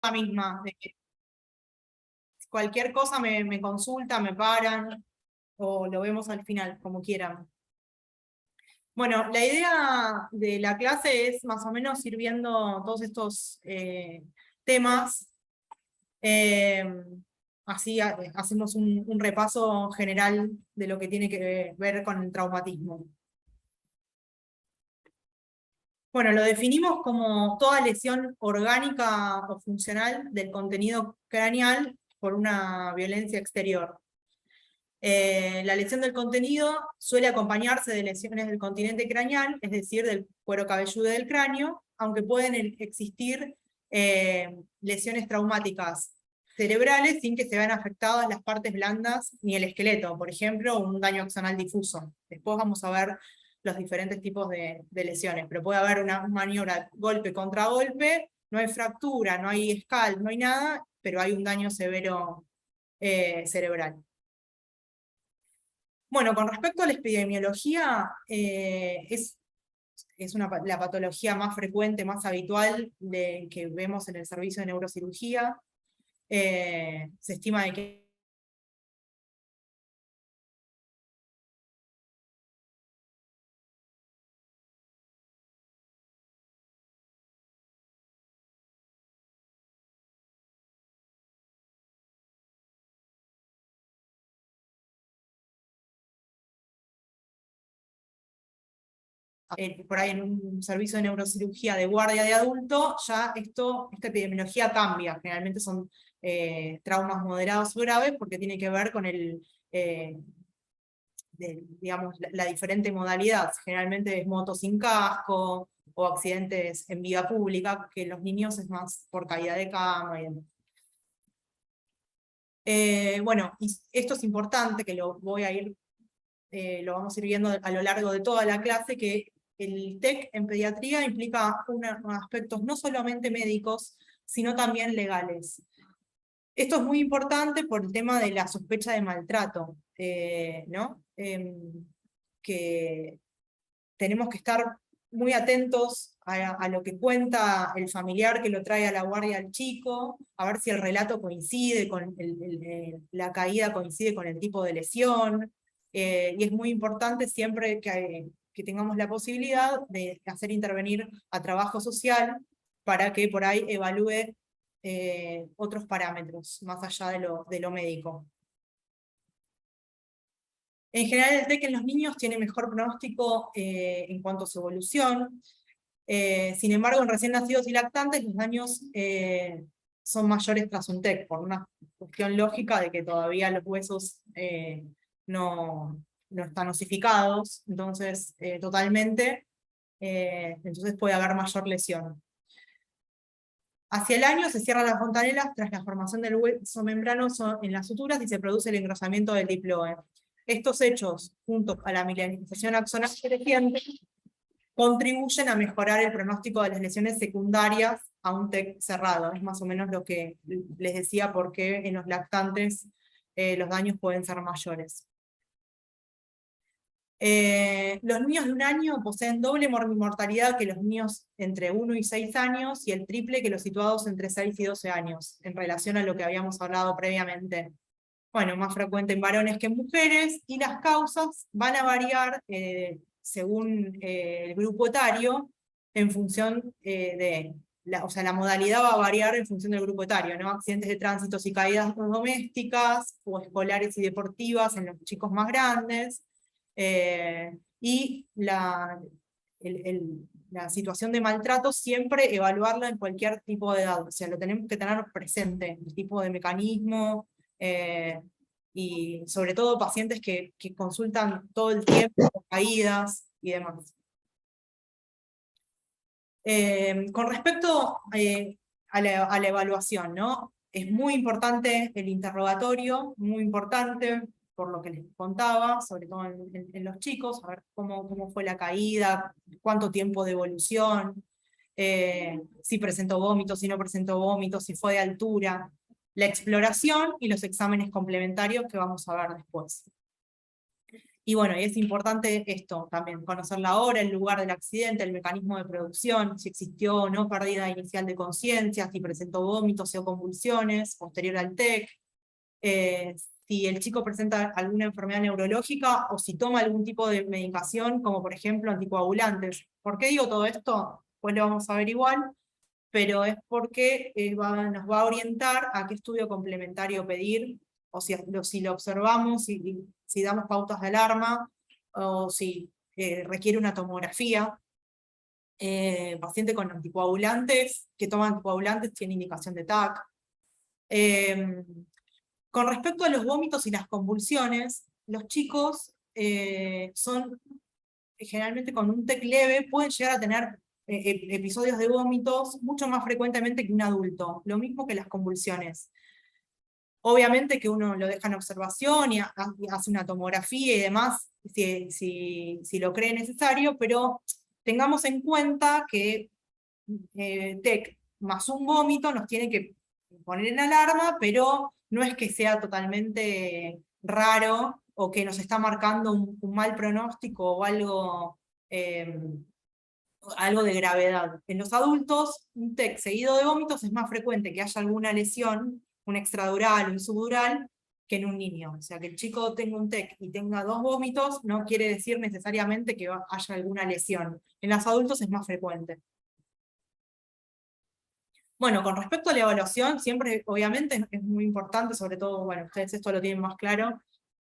la misma, de que cualquier cosa me consulta, me paran, o lo vemos al final, como quieran. Bueno, la idea de la clase es más o menos ir viendo todos estos temas. Así hacemos un repaso general de lo que tiene que ver con el traumatismo. Bueno, lo definimos como toda lesión orgánica o funcional del contenido craneal por una violencia exterior. La lesión del contenido suele acompañarse de lesiones del continente craneal, es decir, del cuero cabelludo del cráneo, aunque pueden existir lesiones traumáticas cerebrales sin que se vean afectadas las partes blandas ni el esqueleto, por ejemplo, un daño axonal difuso. Después vamos a ver los diferentes tipos de lesiones, pero puede haber una maniobra golpe contra golpe, no hay fractura, no hay scalp, no hay nada, pero hay un daño severo cerebral. Bueno, con respecto a la epidemiología, es la patología más frecuente, más habitual que vemos en el servicio de neurocirugía. Se estima de que por ahí en un servicio de neurocirugía de guardia de adulto, ya esta epidemiología cambia. Generalmente son traumas moderados o graves porque tiene que ver con digamos, la diferente modalidad. Generalmente es moto sin casco o accidentes en vía pública, que en los niños es más por caída de cama y demás. Bueno, y esto es importante, que lo vamos a ir viendo a lo largo de toda la clase, que el TEC en pediatría implica aspectos no solamente médicos, sino también legales. Esto es muy importante por el tema de la sospecha de maltrato, ¿no? Que tenemos que estar muy atentos a lo que cuenta el familiar que lo trae a la guardia al chico, a ver si el relato coincide con la caída, coincide con el tipo de lesión, y es muy importante siempre que tengamos la posibilidad de hacer intervenir a trabajo social para que por ahí evalúe otros parámetros, más allá de lo médico. En general, el TEC en los niños tiene mejor pronóstico en cuanto a su evolución. Sin embargo, en recién nacidos y lactantes, los daños son mayores tras un TEC, por una cuestión lógica de que todavía los huesos no están osificados, entonces totalmente, entonces puede haber mayor lesión. Hacia el año se cierran las fontanelas tras la formación del hueso membranoso en las suturas y se produce el engrosamiento del diploe. Estos hechos, junto a la milanización axonal creciente, contribuyen a mejorar el pronóstico de las lesiones secundarias a un TEC cerrado. Es más o menos lo que les decía, porque en los lactantes los daños pueden ser mayores. Los niños de 1 año poseen doble mortalidad que los niños entre 1 y 6 años y el triple que los situados entre 6 y 12 años, en relación a lo que habíamos hablado previamente. Bueno, más frecuente en varones que en mujeres, y las causas van a variar según el grupo etario, en función o sea, la modalidad va a variar en función del grupo etario, ¿no? Accidentes de tránsito y caídas domésticas, o escolares y deportivas en los chicos más grandes, y la situación de maltrato siempre evaluarla en cualquier tipo de edad, o sea, lo tenemos que tener presente, el tipo de mecanismo, y sobre todo pacientes que consultan todo el tiempo, caídas y demás. Con respecto a la evaluación, ¿no? Es muy importante el interrogatorio, muy importante por lo que les contaba, sobre todo en los chicos, a ver cómo fue la caída, cuánto tiempo de evolución, si presentó vómitos, si no presentó vómitos, si fue de altura, la exploración y los exámenes complementarios que vamos a ver después. Y bueno, y es importante esto también, conocer la hora, el lugar del accidente, el mecanismo de producción, si existió o no pérdida inicial de conciencia, si presentó vómitos o convulsiones posterior al TEC, eh, si el chico presenta alguna enfermedad neurológica o si toma algún tipo de medicación, como por ejemplo anticoagulantes. ¿Por qué digo todo esto? Pues lo vamos a ver igual, pero es porque nos va a orientar a qué estudio complementario pedir, o si lo observamos, si damos pautas de alarma, o si requiere una tomografía. Paciente con anticoagulantes, que toma anticoagulantes, tiene indicación de TAC. Con respecto a los vómitos y las convulsiones, los chicos son generalmente con un TEC leve, pueden llegar a tener episodios de vómitos mucho más frecuentemente que un adulto, lo mismo que las convulsiones. Obviamente que uno lo deja en observación y hace una tomografía y demás, si lo cree necesario, pero tengamos en cuenta que TEC más un vómito nos tiene que poner en alarma, pero no es que sea totalmente raro o que nos está marcando un mal pronóstico o algo de gravedad. En los adultos, un TEC seguido de vómitos es más frecuente que haya alguna lesión, un extradural, un subdural, que en un niño. O sea, que el chico tenga un TEC y tenga 2 vómitos no quiere decir necesariamente que haya alguna lesión. En los adultos es más frecuente. Bueno, con respecto a la evaluación, siempre, obviamente, es muy importante, sobre todo, bueno, ustedes esto lo tienen más claro,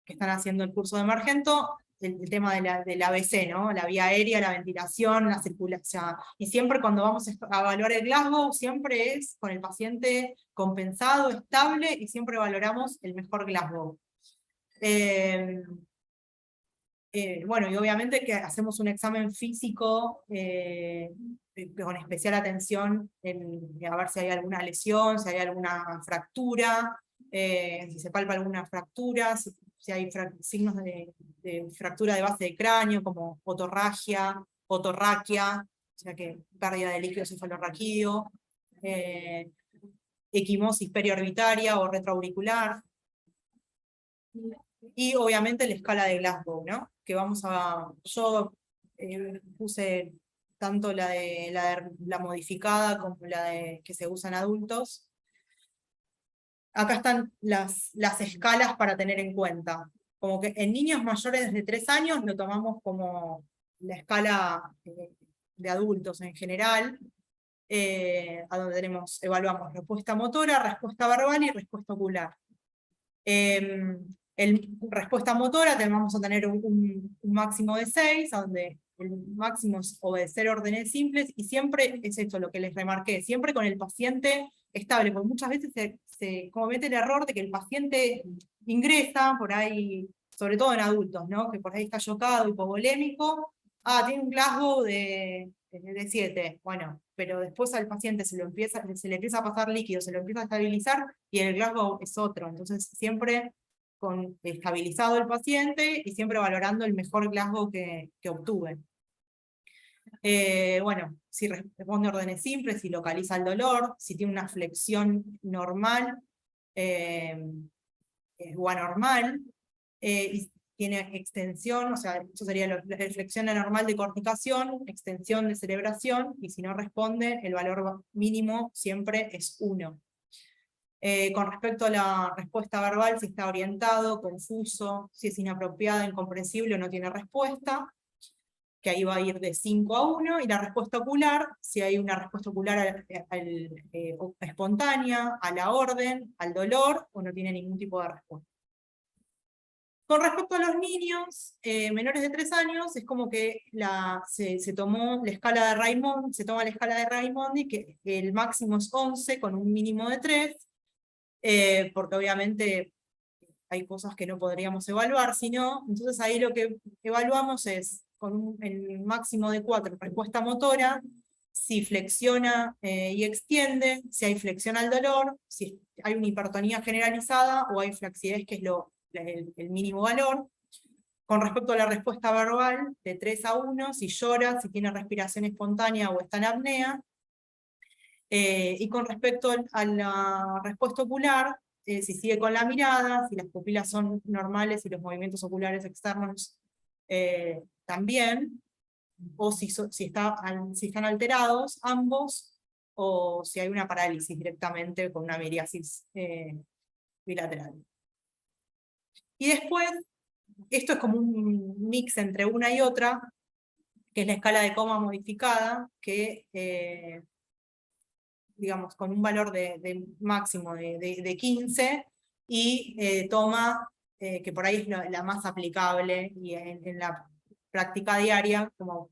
que están haciendo el curso de Emergento, el tema del ABC, ¿no? La vía aérea, la ventilación, la circulación. Y siempre cuando vamos a evaluar el Glasgow, siempre es con el paciente compensado, estable, y siempre valoramos el mejor Glasgow. Bueno, y obviamente que hacemos un examen físico con especial atención a ver si hay alguna lesión, si hay alguna fractura, si se palpa alguna fractura, si hay signos de fractura de base de cráneo, como otorragia, otorraquia, o sea que pérdida de líquido cefalorraquídeo, equimosis periorbitaria o retroauricular. Y obviamente la escala de Glasgow, ¿no? Que yo puse tanto la modificada como que se usa en adultos. Acá están las escalas para tener en cuenta. Como que en niños mayores de 3 años lo tomamos como la escala de adultos en general, a donde evaluamos respuesta motora, respuesta verbal y respuesta ocular. En respuesta motora vamos a tener un máximo de 6, donde el máximo es obedecer órdenes simples, y siempre es esto lo que les remarqué, siempre con el paciente estable, porque muchas veces se comete el error de que el paciente ingresa por ahí, sobre todo en adultos, ¿no? Que por ahí está chocado, hipovolémico, tiene un Glasgow de 7, bueno, pero después al paciente se le empieza a pasar líquido, se lo empieza a estabilizar, y el Glasgow es otro. Entonces siempre con estabilizado el paciente y siempre valorando el mejor Glasgow que obtuve. Bueno, si responde órdenes simples, si localiza el dolor, si tiene una flexión normal o anormal, y tiene extensión, o sea, eso sería la flexión anormal de corticación, extensión de celebración, y si no responde, el valor mínimo siempre es 1. Con respecto a la respuesta verbal, si está orientado, confuso, si es inapropiada, incomprensible o no tiene respuesta, que ahí va a ir de 5 a 1, y la respuesta ocular, si hay una respuesta ocular espontánea, a la orden, al dolor, o no tiene ningún tipo de respuesta. Con respecto a los niños menores de 3 años, es como que se tomó la escala de Raimondi, que el máximo es 11 con un mínimo de 3, porque obviamente hay cosas que no podríamos evaluar, sino, entonces ahí lo que evaluamos es, con el máximo de 4, respuesta motora, si flexiona y extiende, si hay flexión al dolor, si hay una hipertonía generalizada o hay flacidez, que es el mínimo valor. Con respecto a la respuesta verbal, de 3 a 1, si llora, si tiene respiración espontánea o está en apnea. Y con respecto a la respuesta ocular, si sigue con la mirada, si las pupilas son normales y los movimientos oculares externos también, o si están alterados ambos, o si hay una parálisis directamente con una miriasis bilateral. Y después, esto es como un mix entre una y otra, que es la escala de coma modificada, que digamos, con un valor de máximo de 15, y toma, que por ahí es la más aplicable, y en la práctica diaria, como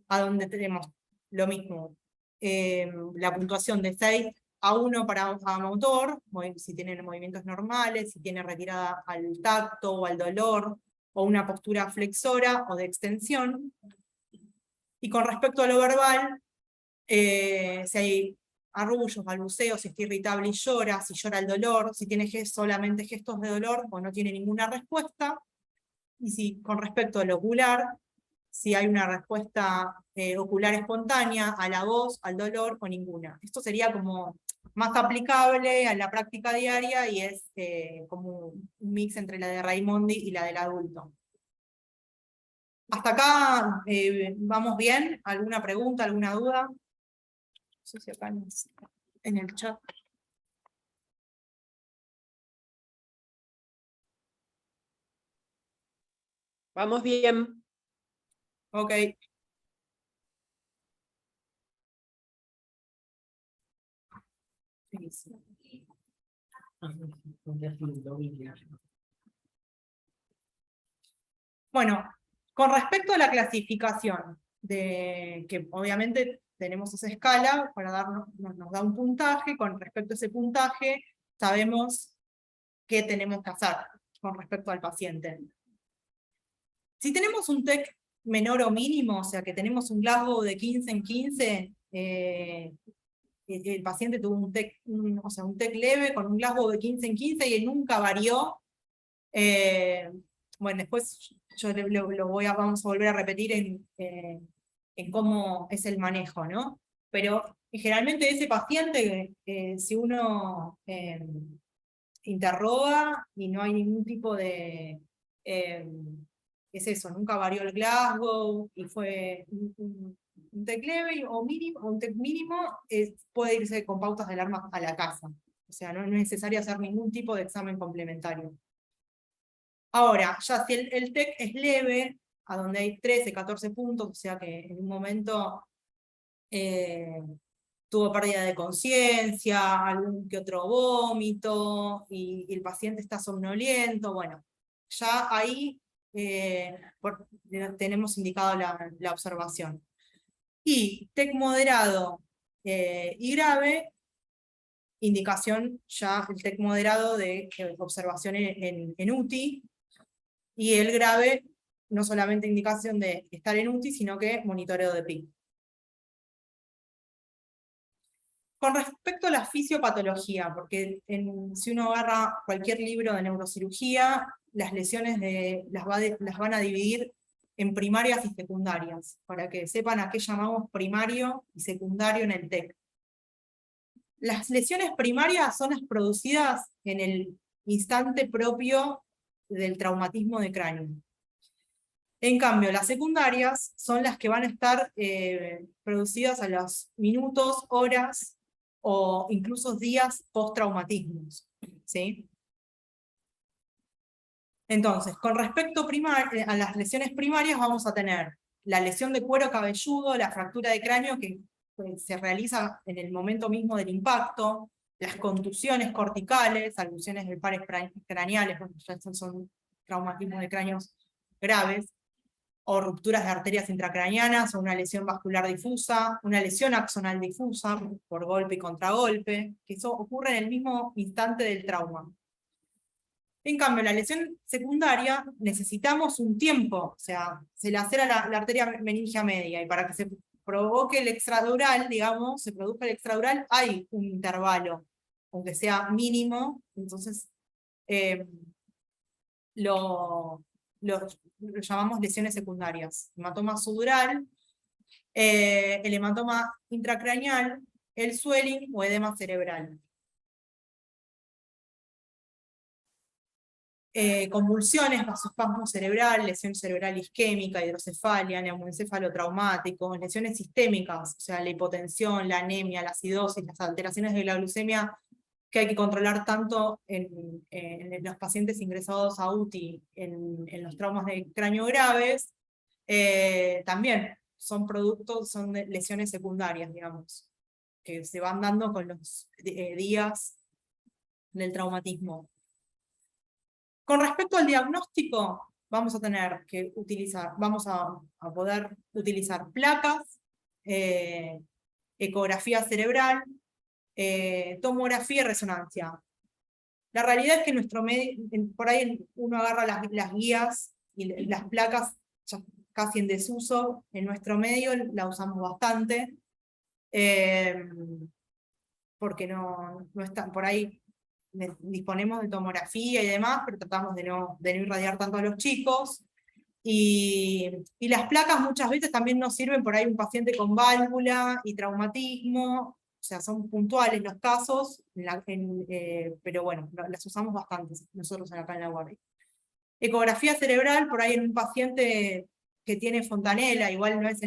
a donde tenemos lo mismo, la puntuación de 6 a 1 para motor, si tienen movimientos normales, si tiene retirada al tacto o al dolor, o una postura flexora o de extensión. Y con respecto a lo verbal, si hay arrullos, balbuceos, si está irritable y llora, si llora el dolor, si tiene solamente gestos de dolor o no tiene ninguna respuesta. Y si con respecto al ocular, si hay una respuesta ocular espontánea a la voz, al dolor o ninguna. Esto sería como más aplicable a la práctica diaria, y es como un mix entre la de Raimondi y la del adulto. ¿Hasta acá vamos bien? ¿Alguna pregunta, alguna duda? No sé si acá en el chat. Vamos bien. Ok. Bueno, con respecto a la clasificación, que obviamente tenemos esa escala para nos da un puntaje. Con respecto a ese puntaje, sabemos qué tenemos que hacer con respecto al paciente. Si tenemos un TEC menor o mínimo, o sea que tenemos un Glasgow de 15 en 15, el paciente tuvo un TEC leve con un Glasgow de 15 en 15 y él nunca varió. Bueno, después yo vamos a volver a repetir en cómo es el manejo, ¿no? Pero generalmente ese paciente, si uno interroga y no hay ningún tipo de... es eso, nunca varió el Glasgow y fue un TEC leve o mínimo, un TEC mínimo, puede irse con pautas de alarma a la casa. O sea, no es necesario hacer ningún tipo de examen complementario. Ahora, ya si el TEC es leve, a donde hay 13, 14 puntos, o sea que en un momento tuvo pérdida de conciencia, algún que otro vómito, y el paciente está somnoliento, bueno, ya ahí tenemos indicado la observación. Y TEC moderado y grave, indicación ya el TEC moderado de observación en UTI, y el grave, no solamente indicación de estar en UTI, sino que monitoreo de PIC. Con respecto a la fisiopatología, porque si uno agarra cualquier libro de neurocirugía, las lesiones las van a dividir en primarias y secundarias, para que sepan a qué llamamos primario y secundario en el TEC. Las lesiones primarias son las producidas en el instante propio del traumatismo de cráneo. En cambio, las secundarias son las que van a estar producidas a los minutos, horas o incluso días post-traumatismos, ¿sí? Entonces, con respecto a las lesiones primarias, vamos a tener la lesión de cuero cabelludo, la fractura de cráneo que se realiza en el momento mismo del impacto, las contusiones corticales, alusiones de pares craneales, porque ya son traumatismos de cráneos graves, o rupturas de arterias intracraneanas, o una lesión vascular difusa, una lesión axonal difusa por golpe y contragolpe, que eso ocurre en el mismo instante del trauma. En cambio, la lesión secundaria necesitamos un tiempo, o sea, se lacera la arteria meningia media, y para que se provoque el extradural, digamos, se produzca el extradural, hay un intervalo, aunque sea mínimo. Entonces lo llamamos lesiones secundarias. Hematoma sudural, el hematoma intracraneal, el swelling o edema cerebral. convulsiones, vasospasmo cerebral, lesión cerebral isquémica, hidrocefalia, neumoencéfalo traumático, lesiones sistémicas, o sea, la hipotensión, la anemia, la acidosis, las alteraciones de la glucemia que hay que controlar tanto en los pacientes ingresados a UTI, en los traumas de cráneo graves, también son lesiones secundarias, digamos, que se van dando con los días del traumatismo. Con respecto al diagnóstico, vamos a tener que utilizar, vamos a poder utilizar placas, ecografía cerebral, tomografía y resonancia. La realidad es que nuestro medio, por ahí uno agarra las guías y las placas ya casi en desuso. En nuestro medio la usamos bastante, porque no están por ahí. Disponemos de tomografía y demás, pero tratamos de no irradiar tanto a los chicos. Y las placas muchas veces también nos sirven por ahí un paciente con válvula y traumatismo, o sea, son puntuales los casos, pero bueno, las usamos bastante nosotros acá en la guardia. Ecografía cerebral, por ahí en un paciente que tiene fontanela, igual no es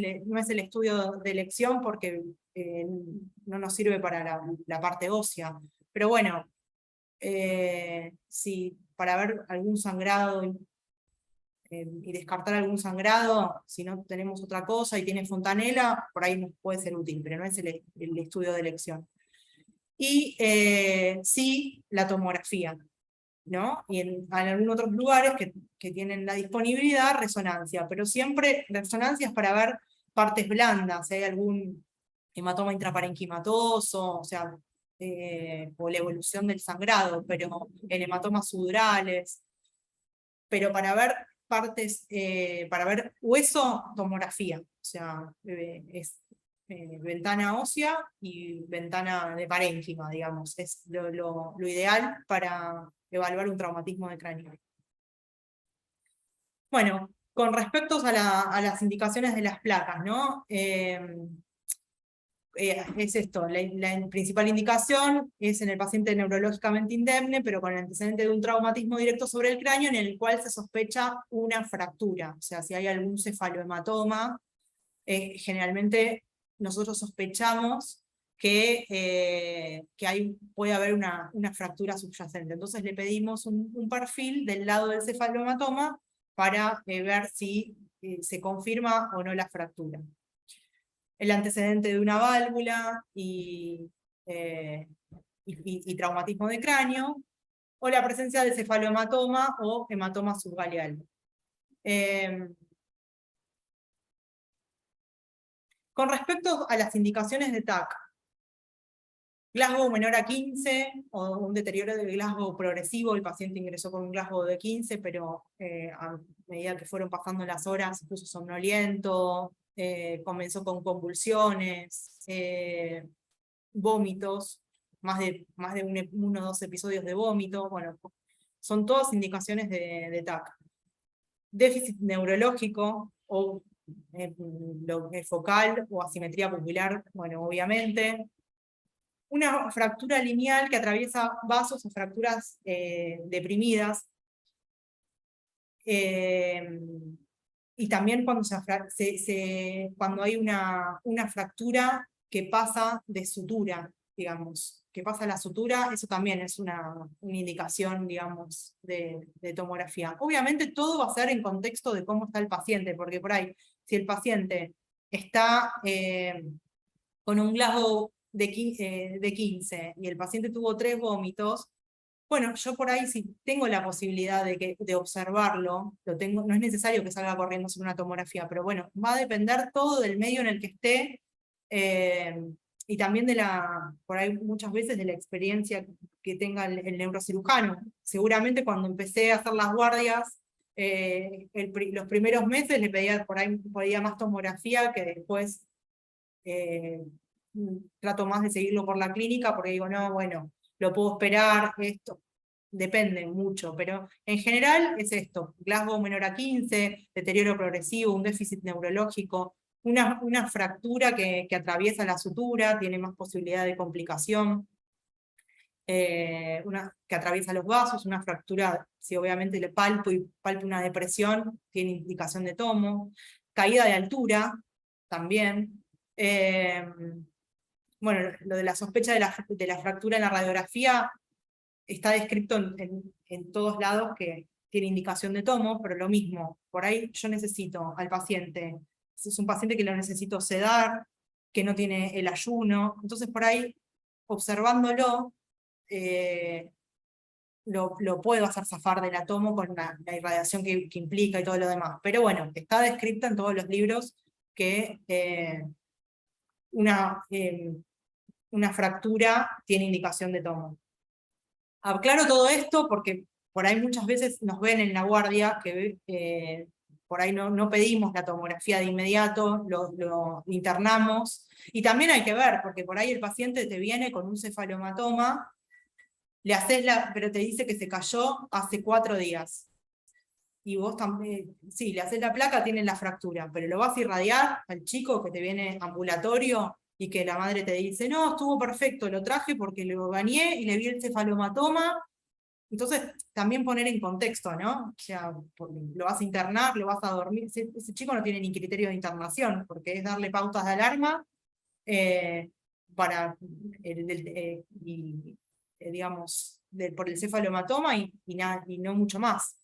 el estudio de elección porque no nos sirve para la parte ósea, pero bueno, sí, para ver algún sangrado y descartar algún sangrado, si no tenemos otra cosa y tiene fontanela, por ahí nos puede ser útil, pero no es el estudio de elección. Y sí, la tomografía, ¿no? Y en algunos otros lugares que tienen la disponibilidad, resonancia, pero siempre resonancia es para ver partes blandas, si hay algún hematoma intraparenquimatoso, o sea, o la evolución del sangrado, pero en hematomas sudurales, pero para ver partes, para ver hueso, tomografía, o sea, es ventana ósea y ventana de parénquima, digamos, es lo ideal para evaluar un traumatismo de cráneo. Bueno, con respecto a las indicaciones de las placas, ¿no? Es esto, la principal indicación es en el paciente neurológicamente indemne, pero con el antecedente de un traumatismo directo sobre el cráneo en el cual se sospecha una fractura, o sea, si hay algún cefalohematoma, generalmente nosotros sospechamos que puede haber una fractura subyacente. Entonces le pedimos un perfil del lado del cefalohematoma para ver si se confirma o no la fractura. El antecedente de una válvula y traumatismo de cráneo, o la presencia de cefalohematoma o hematoma subgaleal. Con respecto a las indicaciones de TAC, Glasgow menor a 15, o un deterioro del Glasgow progresivo, el paciente ingresó con un Glasgow de 15, pero a medida que fueron pasando las horas se puso somnoliento, comenzó con convulsiones, vómitos, más de 1 o 2 episodios de vómito, bueno, son todas indicaciones de TAC. Déficit neurológico, o focal, o asimetría pupilar, bueno, obviamente. Una fractura lineal que atraviesa vasos o fracturas deprimidas. Y también cuando, cuando hay una fractura que pasa de sutura, digamos, que pasa la sutura, eso también es una indicación, digamos, de tomografía. Obviamente todo va a ser en contexto de cómo está el paciente, porque por ahí, si el paciente está con un Glasgow de 15 y el paciente tuvo 3 vómitos, bueno, yo por ahí si tengo la posibilidad de observarlo, no es necesario que salga corriendo sobre una tomografía, pero bueno, va a depender todo del medio en el que esté, y también por ahí muchas veces de la experiencia que tenga el neurocirujano. Seguramente cuando empecé a hacer las guardias, los primeros meses le pedía más tomografía que después trato más de seguirlo por la clínica porque digo, no, bueno, lo puedo esperar, esto depende mucho, pero en general es esto: Glasgow menor a 15, deterioro progresivo, un déficit neurológico, una fractura que atraviesa la sutura, tiene más posibilidad de complicación. que atraviesa los vasos, una fractura, si obviamente le palpo y palpo una depresión, tiene indicación de tomo, caída de altura, también. Bueno, lo de la sospecha de la fractura en la radiografía está descrito en todos lados que tiene indicación de tomo, pero lo mismo, por ahí yo necesito al paciente, si es un paciente que lo necesito sedar, que no tiene el ayuno, entonces por ahí, observándolo, lo puedo hacer zafar del tomo con la irradiación que implica y todo lo demás. Pero bueno, está descrita en todos los libros que una fractura tiene indicación de tomo. Aclaro todo esto porque por ahí muchas veces nos ven en la guardia que por ahí no pedimos la tomografía de inmediato, lo internamos, y también hay que ver, porque por ahí el paciente te viene con un cefalomatoma, le haces pero te dice que se cayó hace 4 días. Y vos también, sí, le haces la placa, tiene la fractura, pero lo vas a irradiar al chico que te viene ambulatorio y que la madre te dice, no, estuvo perfecto, lo traje porque lo bañé y le vi el cefalomatoma. Entonces, también poner en contexto, ¿no? O sea, lo vas a internar, lo vas a dormir. Ese chico no tiene ni criterio de internación, porque es darle pautas de alarma para digamos, por el cefalomatoma y no mucho más.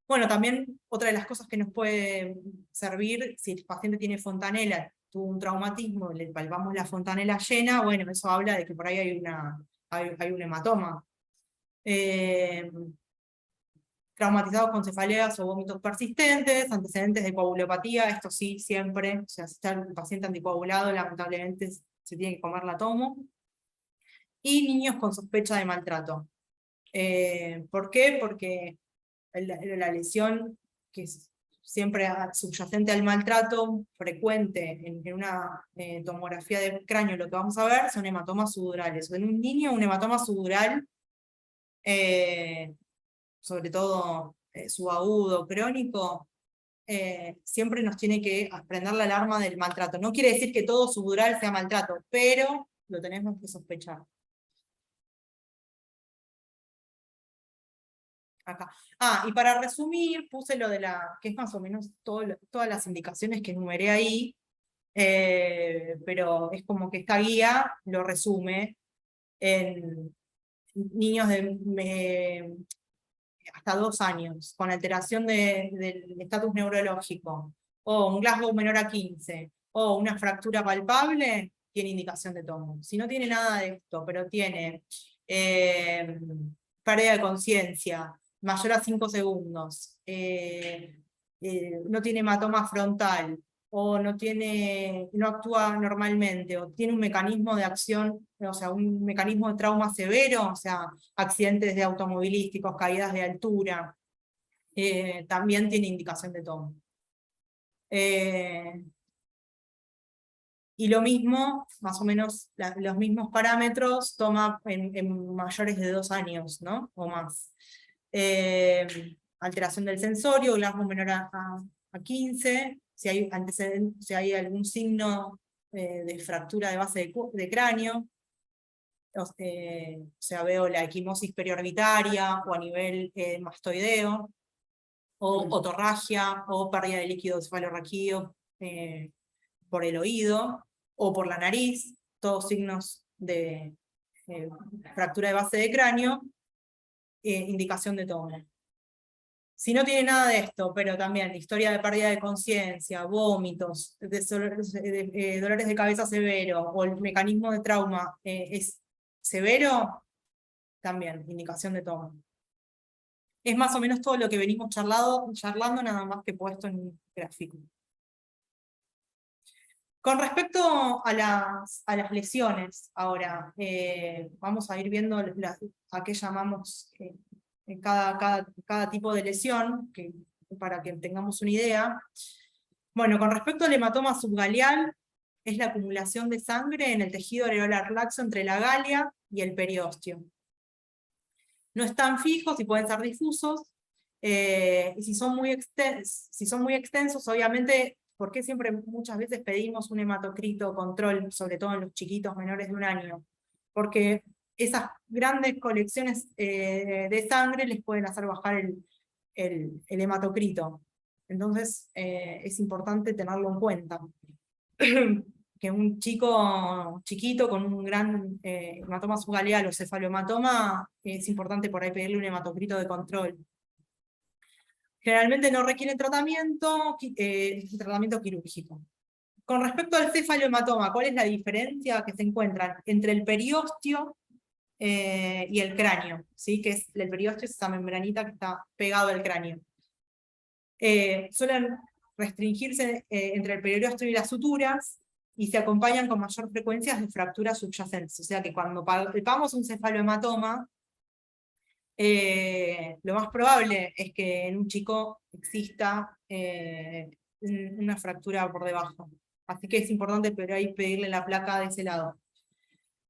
Bueno, también otra de las cosas que nos puede servir, si el paciente tiene fontanela, tuvo un traumatismo, le palpamos la fontanela llena, bueno, eso habla de que por ahí hay un hematoma. Traumatizados con cefaleas o vómitos persistentes, antecedentes de coagulopatía, esto sí, siempre, o sea, si está el paciente anticoagulado, lamentablemente se tiene que comer la tomo. Y niños con sospecha de maltrato. ¿Por qué? Porque la lesión que es siempre subyacente al maltrato, frecuente en una tomografía de cráneo, lo que vamos a ver son hematomas sudurales. En un niño, un hematoma sudural, sobre todo subagudo, crónico, siempre nos tiene que prender la alarma del maltrato. No quiere decir que todo sudural sea maltrato, pero lo tenemos que sospechar. Acá. Y para resumir, puse lo de que es más o menos todas las indicaciones que enumeré ahí, pero es como que esta guía lo resume en niños de hasta 2 años, con alteración del estatus neurológico, o un Glasgow menor a 15, o una fractura palpable, tiene indicación de tomo. Si no tiene nada de esto, pero tiene pérdida de conciencia, mayor a 5 segundos, no tiene hematoma frontal, o no actúa normalmente, o tiene un mecanismo de acción, o sea, un mecanismo de trauma severo, o sea, accidentes de automovilísticos, caídas de altura, también tiene indicación de tomo. Y lo mismo, más o menos los mismos parámetros, toma en mayores de 2 años, ¿no? O más. Alteración del sensorio, Glasgow menor a 15, si hay algún signo de fractura de base de cráneo, o sea, veo la equimosis periorbitaria o a nivel mastoideo, o otorragia, o pérdida de líquido cefalorraquídeo por el oído, o por la nariz, todos signos de fractura de base de cráneo, indicación de tomo. Si no tiene nada de esto, pero también historia de pérdida de conciencia, vómitos, dolores de cabeza severo, o el mecanismo de trauma es severo, también indicación de tomo. Es más o menos todo lo que venimos charlando, nada más que puesto en un gráfico. Con respecto a las lesiones, ahora, vamos a ir viendo a qué llamamos cada tipo de lesión, para que tengamos una idea. Bueno, con respecto al hematoma subgaleal, es la acumulación de sangre en el tejido areolar laxo entre la galia y el periósteo. No están fijos y pueden ser difusos, y si son muy extensos, obviamente, ¿por qué siempre muchas veces pedimos un hematocrito control, sobre todo en los chiquitos menores de 1 año? Porque esas grandes colecciones de sangre les pueden hacer bajar el hematocrito. Entonces es importante tenerlo en cuenta. Que un chico chiquito con un gran hematoma subgaleal o cefalohematoma, es importante por ahí pedirle un hematocrito de control. Generalmente no requieren tratamiento quirúrgico. Con respecto al cefalohematoma, ¿cuál es la diferencia que se encuentran entre el periósteo y el cráneo? ¿Sí? Que es, el periósteo es esa membranita que está pegado al cráneo. Suelen restringirse entre el periósteo y las suturas, y se acompañan con mayor frecuencia de fracturas subyacentes. O sea que cuando palpamos un cefalohematoma, lo más probable es que en un chico exista una fractura por debajo. Así que es importante pero ahí pedirle la placa de ese lado.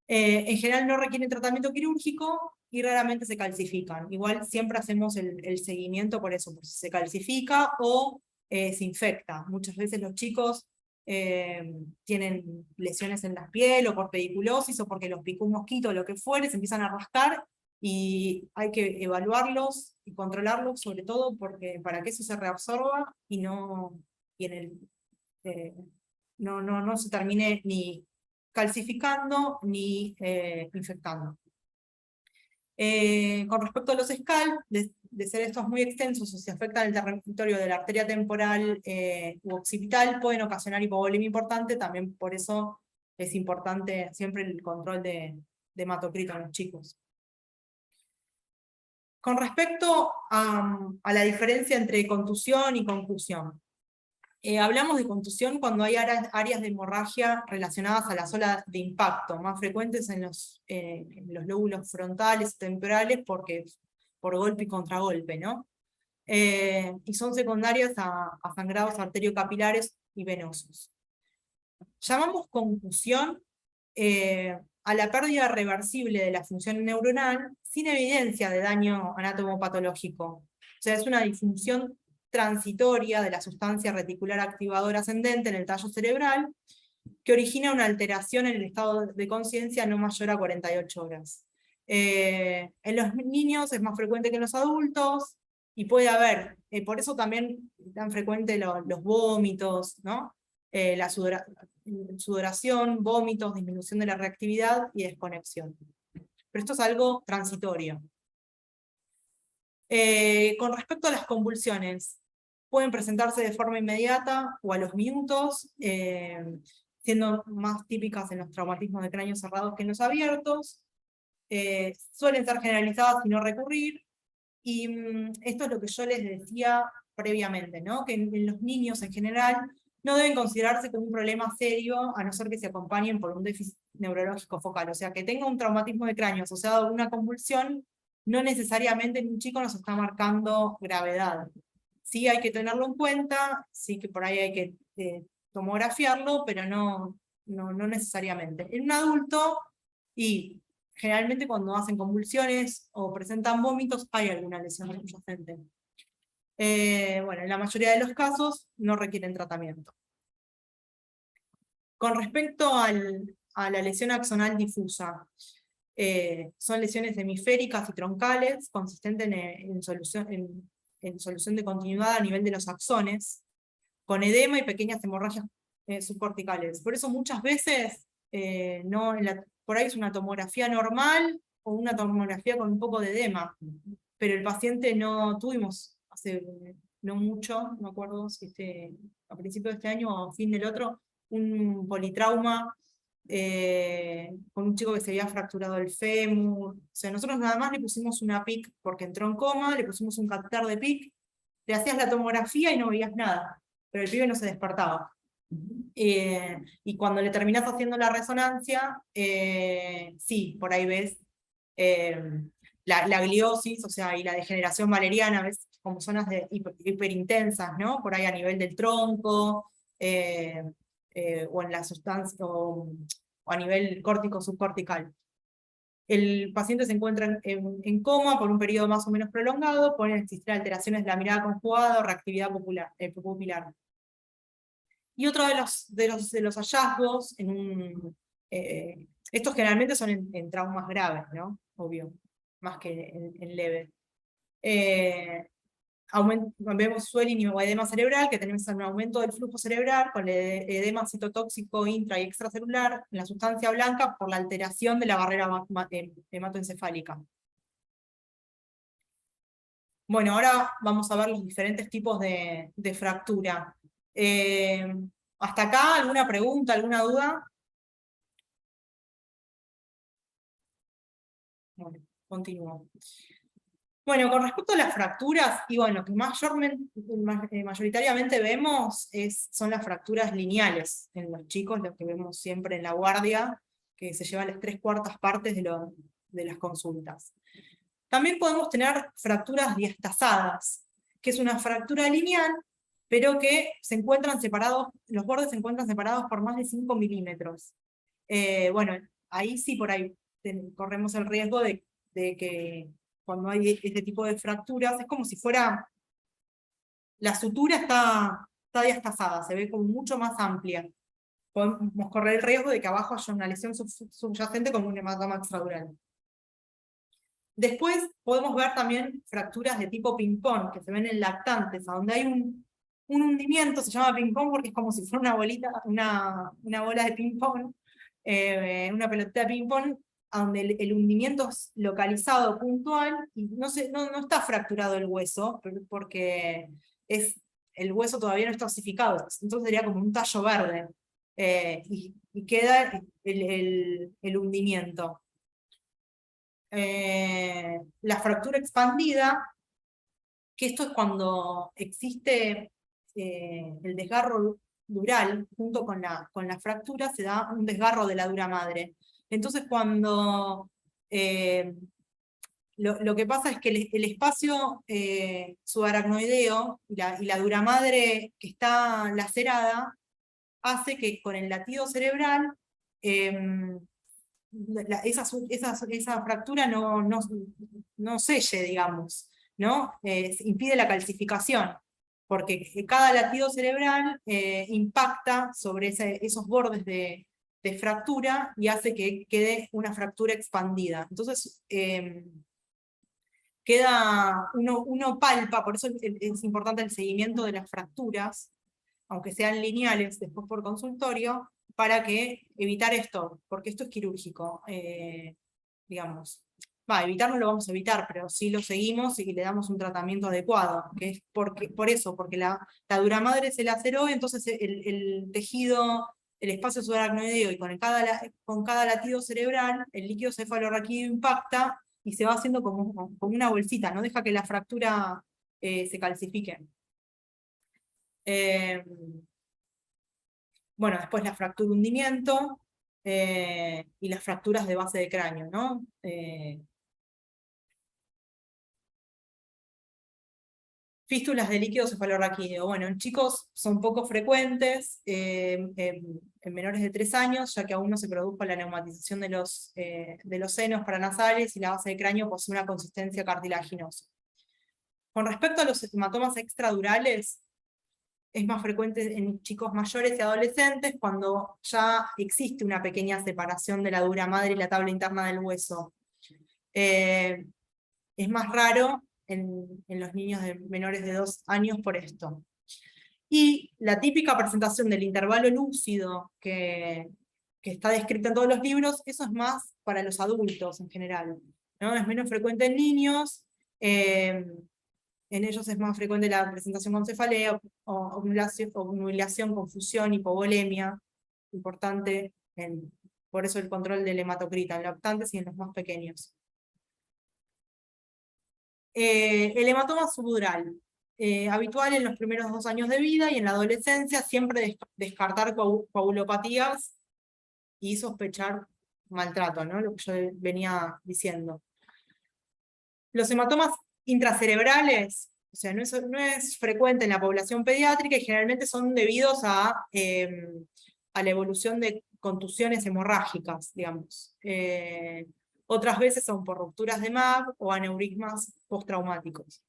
En general no requieren tratamiento quirúrgico y raramente se calcifican. Igual siempre hacemos el seguimiento por eso, por si se calcifica o se infecta. Muchas veces los chicos tienen lesiones en la piel o por pediculosis o porque los picó un mosquito o lo que fuere, se empiezan a rascar y hay que evaluarlos y controlarlos, sobre todo porque, para que eso se reabsorba y no se termine ni calcificando ni infectando. Con respecto a los scalp, de ser estos muy extensos o si afectan el territorio de la arteria temporal u occipital, pueden ocasionar hipovolemia importante, también por eso es importante siempre el control de hematocrito en los chicos. Con respecto a la diferencia entre contusión y concusión, hablamos de contusión cuando hay áreas de hemorragia relacionadas a la zona de impacto, más frecuentes en los lóbulos frontales y temporales por golpe y contragolpe, ¿no? Y son secundarias a sangrados arteriocapilares y venosos. Llamamos concusión a la pérdida reversible de la función neuronal sin evidencia de daño anatomopatológico. O sea, es una disfunción transitoria de la sustancia reticular activadora ascendente en el tallo cerebral que origina una alteración en el estado de conciencia no mayor a 48 horas. En los niños es más frecuente que en los adultos y puede haber, por eso también es tan frecuente los vómitos, ¿no? La sudoración, vómitos, disminución de la reactividad y desconexión. Pero esto es algo transitorio. Con respecto a las convulsiones, pueden presentarse de forma inmediata o a los minutos, siendo más típicas en los traumatismos de cráneo cerrados que en los abiertos. Suelen ser generalizadas y no recurrir, y esto es lo que yo les decía previamente, ¿no? Que en los niños en general no deben considerarse como un problema serio, a no ser que se acompañen por un déficit neurológico focal. O sea, que tenga un traumatismo de cráneo asociado a una convulsión, no necesariamente en un chico nos está marcando gravedad. Sí hay que tenerlo en cuenta, sí que por ahí hay que tomografiarlo, pero no necesariamente. En un adulto, y generalmente cuando hacen convulsiones o presentan vómitos, hay alguna lesión subyacente. Bueno, en la mayoría de los casos no requieren tratamiento. Con respecto a la lesión axonal difusa, son lesiones hemisféricas y troncales, consistentes en solución de continuidad a nivel de los axones, con edema y pequeñas hemorragias subcorticales. Por eso muchas veces por ahí es una tomografía normal o una tomografía con un poco de edema, pero el paciente no tuvimos hace no mucho, no me acuerdo si a principio de este año o a fin del otro, un politrauma con un chico que se había fracturado el fémur. O sea, nosotros nada más le pusimos una PIC porque entró en coma, le pusimos un catéter de PIC, le hacías la tomografía y no veías nada, pero el pibe no se despertaba. Y cuando le terminás haciendo la resonancia, sí, por ahí ves la gliosis, o sea, y la degeneración valeriana, ves como zonas hiperintensas, ¿no? Por ahí a nivel del tronco, o en la sustancia, o a nivel córtico-subcortical. El paciente se encuentra en coma por un periodo más o menos prolongado, pueden existir alteraciones de la mirada conjugada o reactividad pupilar. Y otro de los hallazgos Estos generalmente son en traumas graves, ¿no? Obvio, más que en leve. Vemos swelling o edema cerebral, que tenemos un aumento del flujo cerebral con el edema citotóxico intra y extracelular en la sustancia blanca por la alteración de la barrera hematoencefálica. Bueno, ahora vamos a ver los diferentes tipos de fractura. ¿Hasta acá alguna pregunta, alguna duda? Bueno, continúo. Bueno, con respecto a las fracturas, y bueno, lo que mayoritariamente vemos son las fracturas lineales en los chicos, lo que vemos siempre en la guardia, que se llevan las 3/4 partes de las consultas. También podemos tener fracturas diastasadas, que es una fractura lineal, pero que se encuentran separados, los bordes se encuentran separados por más de 5 milímetros. Bueno, ahí sí por ahí corremos el riesgo de que cuando hay este tipo de fracturas, es como si fuera, la sutura está diastasada, se ve como mucho más amplia. Podemos correr el riesgo de que abajo haya una lesión subyacente como un hematoma extradural. Después podemos ver también fracturas de tipo ping-pong, que se ven en lactantes, a donde hay un hundimiento, se llama ping-pong porque es como si fuera una bolita, una bola de ping-pong, una pelotita de ping-pong, donde el hundimiento es localizado, puntual, y no está fracturado el hueso, porque el hueso todavía no está osificado, entonces sería como un tallo verde, y queda el hundimiento. La fractura expandida, que esto es cuando existe el desgarro dural, junto con la fractura, se da un desgarro de la dura madre. Entonces cuando lo que pasa es que el espacio subaracnoideo y la dura madre que está lacerada hace que con el latido cerebral esa fractura no selle, digamos, ¿no? Impide la calcificación, porque cada latido cerebral impacta sobre esos bordes de fractura y hace que quede una fractura expandida. Entonces, uno palpa, por eso es importante el seguimiento de las fracturas, aunque sean lineales, después por consultorio, para evitar esto, porque esto es quirúrgico, digamos. Evitar no lo vamos a evitar, pero sí lo seguimos y le damos un tratamiento adecuado, que es por eso, porque la dura madre se laceró, y entonces el tejido, el espacio subaracnoideo y con cada latido cerebral, el líquido cefalorraquídeo impacta y se va haciendo como una bolsita, no deja que la fractura se calcifique. Bueno, después la fractura de hundimiento y las fracturas de base de cráneo, ¿no? Fístulas de líquido cefalorraquídeo. Bueno, en chicos son poco frecuentes, en menores de 3 años, ya que aún no se produjo la neumatización de los senos paranasales y la base de cráneo posee una consistencia cartilaginosa. Con respecto a los hematomas extradurales, es más frecuente en chicos mayores y adolescentes cuando ya existe una pequeña separación de la dura madre y la tabla interna del hueso. Es más raro en los niños menores de 2 años por esto. Y la típica presentación del intervalo lúcido que está descrita en todos los libros, eso es más para los adultos en general, ¿no? Es menos frecuente en niños. En ellos es más frecuente la presentación con cefalea, obnubilación, confusión, hipovolemia, importante, por eso el control del hematocrita en lactantes y en los más pequeños. El hematoma subdural, habitual en los primeros 2 años de vida y en la adolescencia, siempre descartar coagulopatías y sospechar maltrato, ¿no? Lo que yo venía diciendo. Los hematomas intracerebrales, o sea, no es frecuente en la población pediátrica y generalmente son debidos a la evolución de contusiones hemorrágicas, digamos. Otras veces son por rupturas de MAP o aneurismas postraumáticos.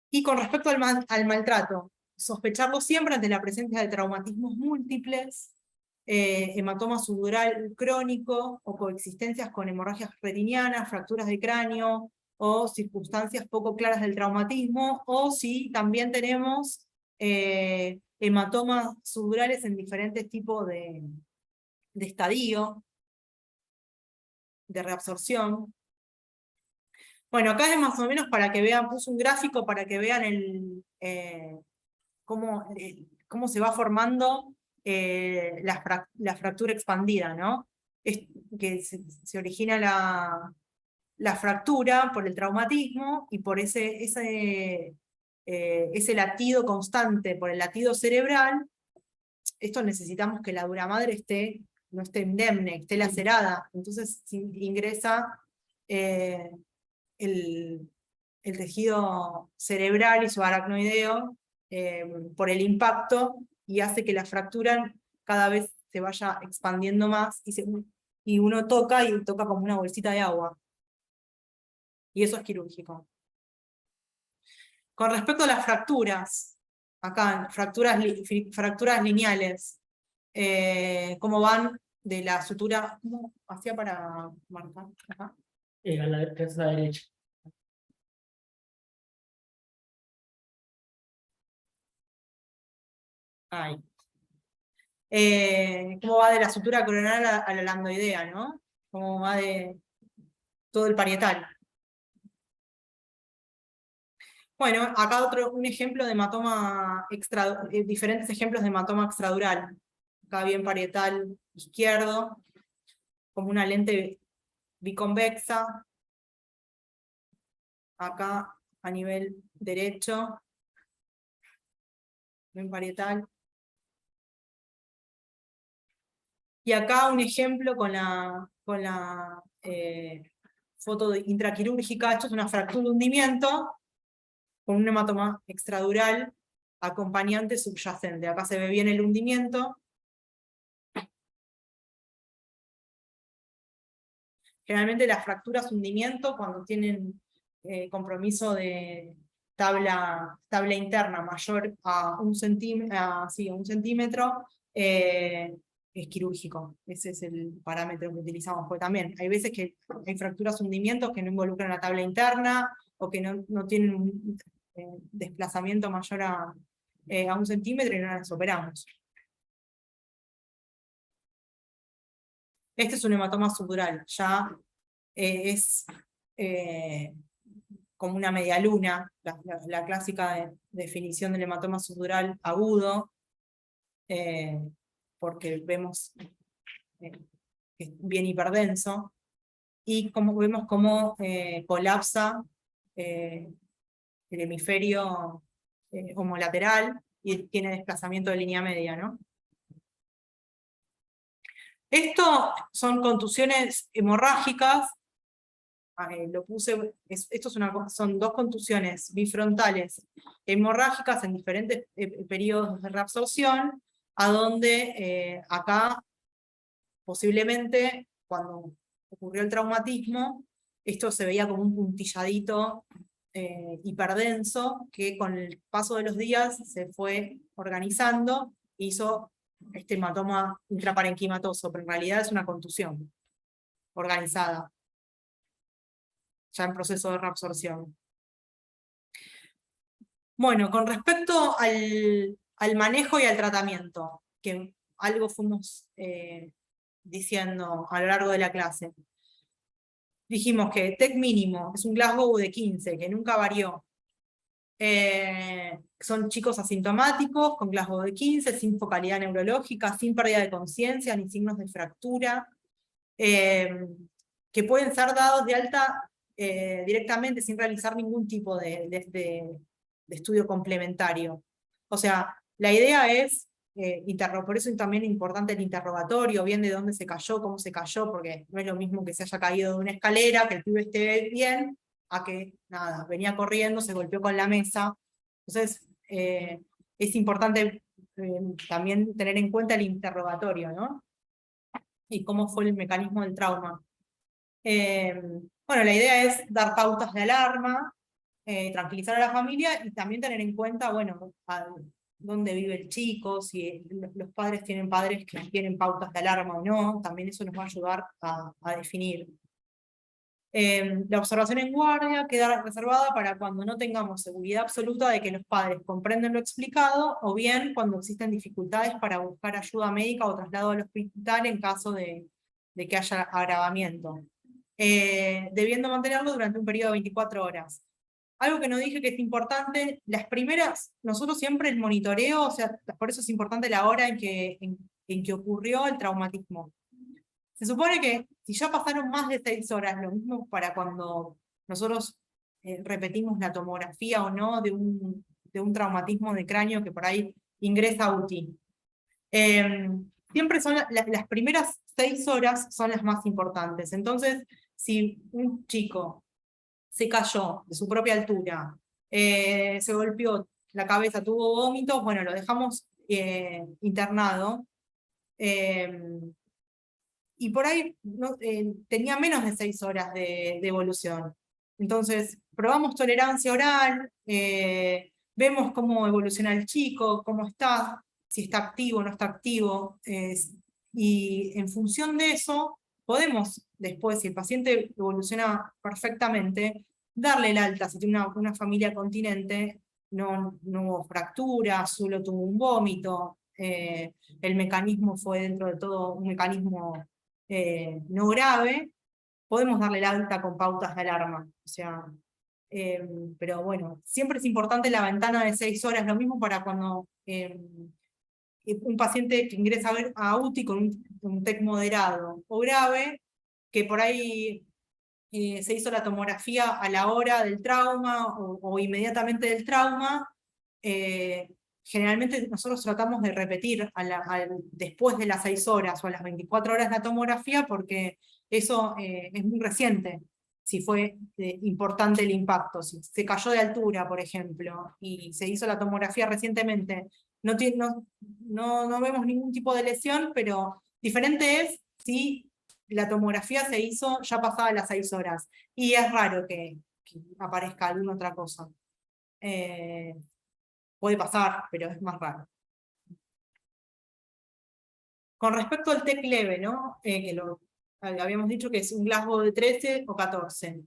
Y con respecto al maltrato, sospecharlo siempre ante la presencia de traumatismos múltiples, hematoma subdural crónico o coexistencias con hemorragias retinianas, fracturas de cráneo o circunstancias poco claras del traumatismo, o si también tenemos hematomas subdurales en diferentes tipos de estadio, de reabsorción. Bueno, acá es más o menos para que vean, puse un gráfico para que vean cómo se va formando la fractura expandida, ¿no? Que se origina la fractura por el traumatismo y por ese latido constante, por el latido cerebral. Esto necesitamos que la dura madre no esté indemne, esté lacerada. Entonces ingresa el tejido cerebral y subaracnoideo por el impacto y hace que la fractura cada vez se vaya expandiendo más y uno toca como una bolsita de agua. Y eso es quirúrgico. Con respecto a las fracturas, acá, fracturas lineales, ¿cómo van de la sutura? ¿Cómo hacía para marcar acá? A la derecha. Ahí. ¿Cómo va de la sutura coronar a la lambdoidea, ¿no? ¿Cómo va de todo el parietal? Bueno, acá un ejemplo de hematoma diferentes ejemplos de hematoma extradural. Acá bien parietal izquierdo, como una lente biconvexa. Acá a nivel derecho, bien parietal. Y acá un ejemplo con la foto intraquirúrgica. Esto es una fractura de hundimiento con un hematoma extradural acompañante subyacente. Acá se ve bien el hundimiento. Generalmente las fracturas hundimiento, cuando tienen compromiso de tabla interna mayor a un centímetro, es quirúrgico. Ese es el parámetro que utilizamos. Porque también hay veces que hay fracturas hundimientos que no involucran la tabla interna o que no tienen un desplazamiento mayor a un centímetro y no las operamos. Este es un hematoma subdural, ya es como una media luna, la clásica definición del hematoma subdural agudo, porque vemos que es bien hiperdenso, y vemos cómo colapsa el hemisferio homolateral y tiene desplazamiento de línea media, ¿no? Esto son contusiones hemorrágicas. Lo puse, son dos contusiones bifrontales hemorrágicas en diferentes periodos de reabsorción, a donde acá posiblemente cuando ocurrió el traumatismo, esto se veía como un puntilladito hiperdenso que con el paso de los días se fue organizando e hizo este hematoma intraparenquimatoso, pero en realidad es una contusión organizada, ya en proceso de reabsorción. Bueno, con respecto al manejo y al tratamiento, que algo fuimos diciendo a lo largo de la clase. Dijimos que TEC mínimo es un Glasgow de 15, que nunca varió. Son chicos asintomáticos, con Glasgow de 15, sin focalidad neurológica, sin pérdida de conciencia, ni signos de fractura, que pueden ser dados de alta directamente sin realizar ningún tipo de estudio complementario. O sea, la idea es, por eso es también importante el interrogatorio, bien de dónde se cayó, cómo se cayó, porque no es lo mismo que se haya caído de una escalera, que el pibe esté bien, a que, nada, venía corriendo, se golpeó con la mesa. Entonces, es importante también tener en cuenta el interrogatorio, ¿no? Y cómo fue el mecanismo del trauma. Bueno, la idea es dar pautas de alarma, tranquilizar a la familia y también tener en cuenta, bueno, dónde vive el chico, si los padres tienen padres que tienen pautas de alarma o no, también eso nos va a ayudar a definir. La observación en guardia queda reservada para cuando no tengamos seguridad absoluta de que los padres comprenden lo explicado, o bien cuando existen dificultades para buscar ayuda médica o traslado al hospital en caso de que haya agravamiento, debiendo mantenerlo durante un periodo de 24 horas. Algo que no dije que es importante, las primeras, nosotros siempre el monitoreo, o sea, por eso es importante la hora en que ocurrió el traumatismo. Se supone que si ya pasaron más de 6 horas, lo mismo para cuando nosotros repetimos la tomografía o no de un traumatismo de cráneo que por ahí ingresa a UTI. Siempre son las primeras 6 horas son las más importantes. Entonces, si un chico se cayó de su propia altura, se golpeó la cabeza, tuvo vómitos, bueno, lo dejamos internado. Y por ahí tenía menos de 6 horas de evolución. Entonces, probamos tolerancia oral, vemos cómo evoluciona el chico, cómo está, si está activo o no está activo, y en función de eso, podemos después, si el paciente evoluciona perfectamente, darle el alta, si tiene una familia continente, no hubo fractura, solo tuvo un vómito, el mecanismo fue dentro de todo un mecanismo no grave, podemos darle el alta con pautas de alarma. O sea, pero bueno, siempre es importante la ventana de 6 horas, lo mismo para cuando un paciente que ingresa a UTI con un TEC moderado o grave, que por ahí se hizo la tomografía a la hora del trauma o inmediatamente del trauma, generalmente nosotros tratamos de repetir después de las 6 horas o a las 24 horas la tomografía porque eso es muy reciente, si fue importante el impacto, si se cayó de altura, por ejemplo, y se hizo la tomografía recientemente, no vemos ningún tipo de lesión, pero diferente es si la tomografía se hizo ya pasada las 6 horas, y es raro que aparezca alguna otra cosa. Puede pasar, pero es más raro. Con respecto al TEC leve, ¿no? Que habíamos dicho que es un Glasgow de 13 o 14.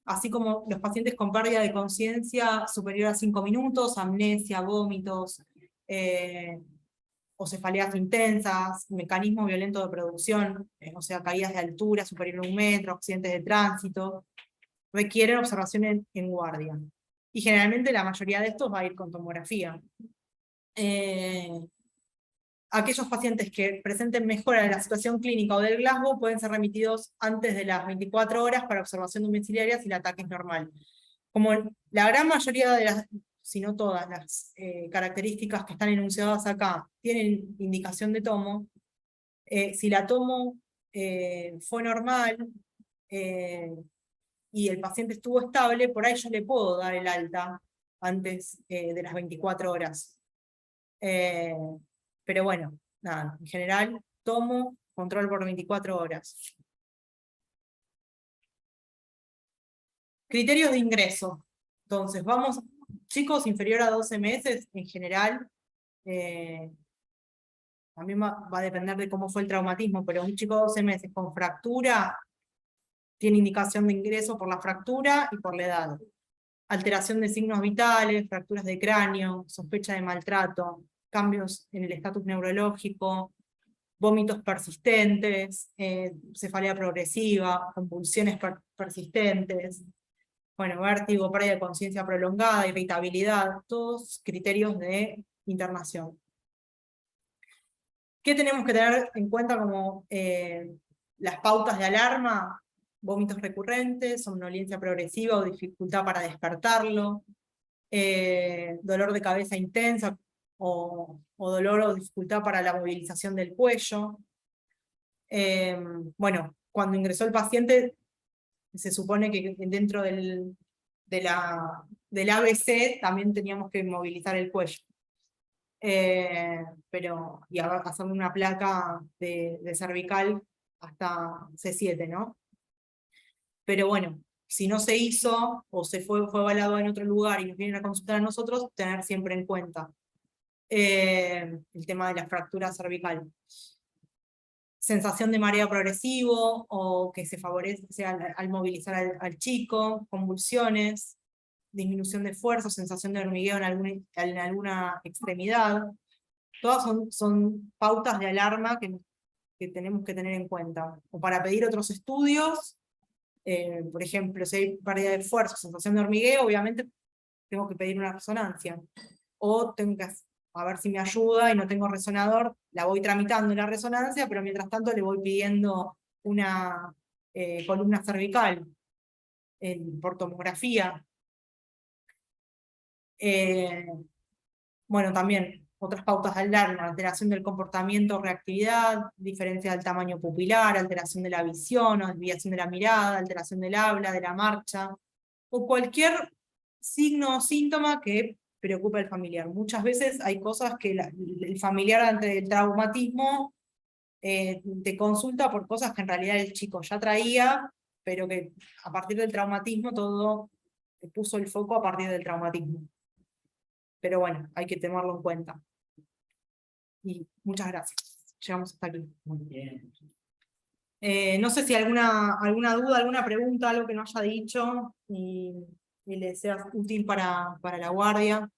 Así como los pacientes con pérdida de conciencia superior a 5 minutos, amnesia, vómitos, o cefaleas intensas, mecanismo violento de producción, o sea, caídas de altura superior a 1 metro, accidentes de tránsito, requieren observación en guardia. Y generalmente la mayoría de estos va a ir con tomografía. Aquellos pacientes que presenten mejora de la situación clínica o del Glasgow pueden ser remitidos antes de las 24 horas para observación domiciliaria si el ataque es normal. Como la gran mayoría de las, si no todas las características que están enunciadas acá tienen indicación de tomo, si la tomo fue normal y el paciente estuvo estable, por ahí yo le puedo dar el alta antes de las 24 horas. Pero bueno, nada, en general, tomo control por 24 horas. Criterios de ingreso. Entonces, vamos, chicos inferior a 12 meses, en general, también va a depender de cómo fue el traumatismo, pero un chico de 12 meses con fractura tiene indicación de ingreso por la fractura y por la edad. Alteración de signos vitales, fracturas de cráneo, sospecha de maltrato, cambios en el estatus neurológico, vómitos persistentes, cefalea progresiva, convulsiones persistentes, bueno, vértigo, pérdida de conciencia prolongada, irritabilidad, todos criterios de internación. ¿Qué tenemos que tener en cuenta como las pautas de alarma? Vómitos recurrentes, somnolencia progresiva o dificultad para despertarlo, dolor de cabeza intensa o dolor o dificultad para la movilización del cuello. Bueno, cuando ingresó el paciente, se supone que dentro del ABC también teníamos que movilizar el cuello. Y hacerle una placa de cervical hasta C7, ¿no? Pero bueno, si no se hizo o fue evaluado en otro lugar y nos vienen a consultar a nosotros, tener siempre en cuenta el tema de la fractura cervical. Sensación de mareo progresivo o que se favorece al movilizar al chico, convulsiones, disminución de fuerza, sensación de hormigueo en alguna extremidad. Todas son pautas de alarma que tenemos que tener en cuenta. O para pedir otros estudios, por ejemplo, si hay pérdida de fuerza, sensación de hormigueo, obviamente tengo que pedir una resonancia. O tengo que a ver si me ayuda y no tengo resonador, la voy tramitando la resonancia, pero mientras tanto le voy pidiendo una columna cervical por tomografía. Bueno, también otras pautas de alarma, alteración del comportamiento, reactividad, diferencia del tamaño pupilar, alteración de la visión, o desviación de la mirada, alteración del habla, de la marcha, o cualquier signo o síntoma que preocupe al familiar. Muchas veces hay cosas que el familiar ante el traumatismo te consulta por cosas que en realidad el chico ya traía, pero que a partir del traumatismo todo puso el foco a partir del traumatismo. Pero bueno, hay que tenerlo en cuenta. Y muchas gracias. Llegamos hasta aquí. Muy bien. No sé si alguna duda, alguna pregunta, algo que no haya dicho y le sea útil para la guardia.